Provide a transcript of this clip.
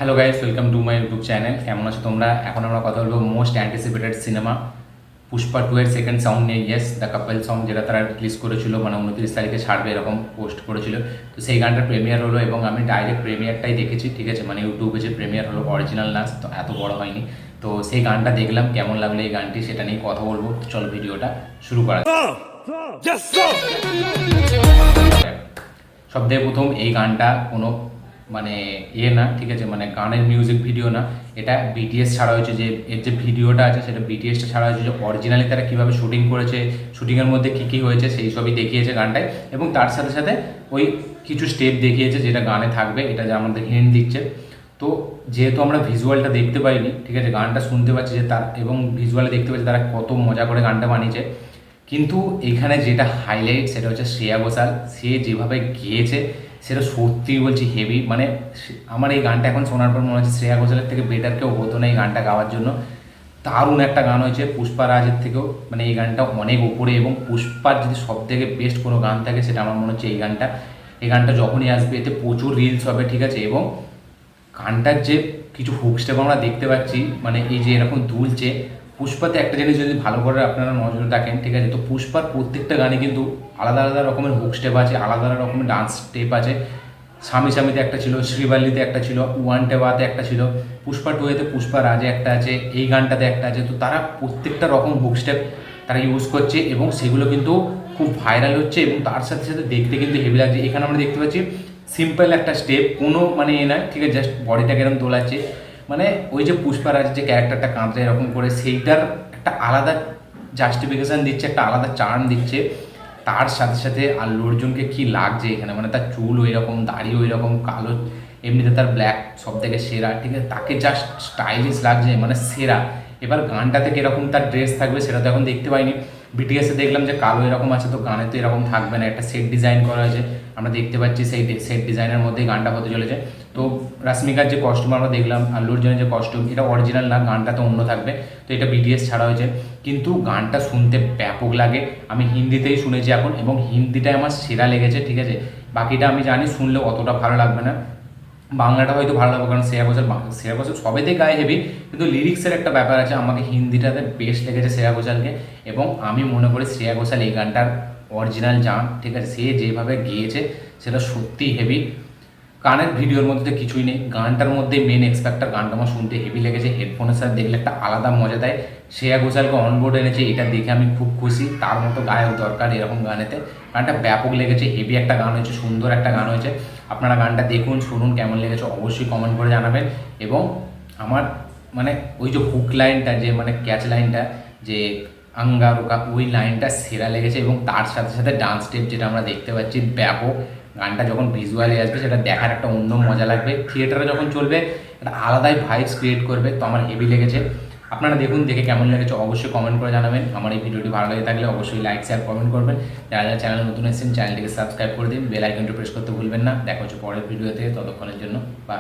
Hello guys, welcome to my YouTube channel. কেমন আছো তোমরা? এখন আমরা কথা বলবো মোস্ট অ্যান্টিসিপেটেড সিনেমা পুষ্পা 2 এর সেকেন্ড সাউন্ড নিয়ে। ইয়েস, দ্য কাপল সং, যেটা তারা রিলিজ করেছিল, মানে 29 তারিখে ছাড়বে এরকম পোস্ট করেছিল। তো সেই গানটার প্রিমিয়ার হলো এবং আমি ডাইরেক্ট প্রিমিয়ারটাই দেখেছি, ঠিক আছে? মানে ইউটিউবে যে প্রিমিয়ার হলো, অরিজিনাল নাচ তো এত বড় হয়নি। তো সেই গানটা দেখলাম, কেমন লাগলো এই গানটি সেটা নিয়ে কথা বলবো। তো চলো ভিডিওটা শুরু করা যাক। সবথেকে প্রথম, এই গানটা কোনো মানে না, ঠিক আছে? মানে গানের মিউজিক ভিডিও না, এটা বিটিএস ছাড়া হয়েছে। যে এর যে ভিডিওটা আছে সেটা বিটিএসটা ছাড়া হয়েছে। যে অরিজিনালি তারা কীভাবে শুটিং করেছে, শুটিংয়ের মধ্যে কী কী হয়েছে সেই সবই দেখিয়েছে গানটায়, এবং তার সাথে সাথে ওই কিছু স্টেপ দেখিয়েছে যেটা গানে থাকবে, এটা যে আমাদের হিন্ট দিচ্ছে। তো যেহেতু আমরা ভিজুয়ালটা দেখতে পাইনি, ঠিক আছে, গানটা শুনতে পাচ্ছি যে তার, এবং ভিজুয়ালে দেখতে পাচ্ছি তারা কত মজা করে গানটা বানিয়েছে। কিন্তু এখানে যেটা হাইলাইট সেটা হচ্ছে শ্রেয়া ঘোষাল। সে যেভাবে গেয়েছে সেটা সত্যি বলছি হেভি। মানে আমার এই গানটা এখন শোনার পর মনে হচ্ছে শ্রেয়া ঘোষালের থেকে বেটার কেউ হতো না এই গানটা গাওয়ার জন্য। দারুণ একটা গান হয়েছে, পুষ্পা রাজের থেকেও মানে এই গানটা অনেক উপরে। এবং পুষ্পার যদি সব থেকে বেস্ট কোনো গান থাকে সেটা আমার মনে হচ্ছে এই গানটা। এই গানটা যখনই আসবে এতে প্রচুর রিলস হবে, ঠিক আছে? এবং গানটার যে কিছু হুক স্টেপ আমরা দেখতে পাচ্ছি, মানে এই যে এরকম দুলছে, পুষ্পাতে একটা জিনিস যদি ভালো করে আপনারা নজর রাখেন, ঠিক আছে, তো পুষ্পার প্রত্যেকটা গানে কিন্তু আলাদা আলাদা রকমের হুক স্টেপ আছে, আলাদা আলাদা রকমের ডান্স স্টেপ আছে। স্বামী স্বামীতে একটা ছিল, শ্রীবাল্লিতে একটা ছিল, ওয়ান্টে বাতে একটা ছিল, পুষ্পা টুয়েতে পুষ্পা রাজে একটা আছে, এই গানটাতে একটা আছে। তো তারা প্রত্যেকটা রকম হুক স্টেপ তারা ইউজ করছে এবং সেগুলো কিন্তু খুব ভাইরাল হচ্ছে এবং তার সাথে সাথে দেখতে কিন্তু হেভি লাগছে। এখানে আমরা দেখতে পাচ্ছি সিম্পল একটা স্টেপ, কোনো মানে এ নয়, ঠিক আছে, জাস্ট বডিটাকে এরকম দোলাচ্ছে। মানে ওই যে পুষ্পারাজের যে ক্যারেক্টারটা কাঁদছে এরকম করে, সেইটার একটা আলাদা জাস্টিফিকেশান দিচ্ছে, একটা আলাদা চার্ম দিচ্ছে। তার সাথে সাথে আল্লু অর্জুনকে কী লাগছে এখানে, মানে তার চুল ওই রকম, দাড়ি ওই রকম কালো, এমনিতে তার ব্ল্যাক সব থেকে সেরা, ঠিক আছে, তাকে জাস্ট স্টাইলিশ লাগছে, মানে সেরা। এবার গানটাতে কীরকম তার ড্রেস থাকবে সেটা তো এখন দেখতে পাইনি। বিটিএসে দেখলাম যে কালো এরকম আছে, তো গানে তো এরকম থাকবে না, একটা সেট ডিজাইন করা হয়েছে, আমরা দেখতে পাচ্ছি সেই সেট ডিজাইনের মধ্যেই গানটা হতে চলেছে। তো রাশ্মিকার যে কস্টিউম আমরা দেখলাম, আল্লু অর্জুনের যে কস্টিউম, এটা অরিজিনাল না, গানটা তো অন্য থাকবে। তো এটা বিটিএস ছাড়া হয়েছে, কিন্তু গানটা শুনতে ব্যাপক লাগে। আমি হিন্দিতেই শুনেছি এখন, এবং হিন্দিটাই আমার সেরা লেগেছে, ঠিক আছে? বাকিটা আমি জানি শুনলে অতটা ভালো লাগবে না, বাংলাটা হয়তো ভালো লাগবে, কারণ শ্রেয়া ঘোষাল সবেতেই গায়ে হেভি, কিন্তু লিরিক্সের একটা ব্যাপার আছে। আমাকে হিন্দিটাতে বেস্ট লেগেছে শ্রেয়া ঘোষালকে, এবং আমি মনে করি শ্রেয়া ঘোষাল এই গানটার অরিজিনাল জান, ঠিক আছে? সে যেভাবে গেয়েছে সেটা সত্যিই হেভি। গানের ভিডিওর মধ্যে তো কিছুই নেই, গানটার মধ্যে মেন এক্সপেক্টার, গানটা আমার শুনতে হেভি লেগেছে। হেডফোনের সাথে দেখলে একটা আলাদা মজা দেয়। শ্রেয়া ঘোষালকে অনবোর্ড এনেছে, এটা দেখে আমি খুব খুশি। তার মতো গায়ক দরকার এরকম গানেতে। গানটা ব্যাপক লেগেছে, হেভি একটা গান হয়েছে, সুন্দর একটা গান হয়েছে। আপনারা গানটা দেখুন, শুনুন, কেমন লেগেছে অবশ্যই কমেন্ট করে জানাবেন। এবং আমার মানে ওই যে হুক লাইনটা, যে মানে ক্যাচ লাইনটা, যে আঙ্গারুকা, ওই লাইনটা সেরা লেগেছে। এবং তার সাথে সাথে ডান্স স্টেপ যেটা আমরা দেখতে পাচ্ছি ব্যাপক। গানটা যখন ভিজুয়ালি আসবে সেটা দেখার একটা অন্য মজা লাগবে, থিয়েটারে যখন চলবে একটা আলাদাই ভাইবস ক্রিয়েট করবে। তো আমার হেভি লেগেছে। আপনারা দেখুন, দেখে কেমন লেগেছে অবশ্যই কমেন্ট করে জানাবেন। আমার এই ভিডিওটি ভালো লেগে থাকলে অবশ্যই লাইক, শেয়ার, কমেন্ট করবেন। যারা যারা চ্যানেল নতুন এসেছেন চ্যানেলটিকে সাবস্ক্রাইব করে দিন, বেল আইকনটি প্রেস করতে ভুলবেন না। দেখা হচ্ছে পরের ভিডিওতে, ততক্ষণের জন্য বাই।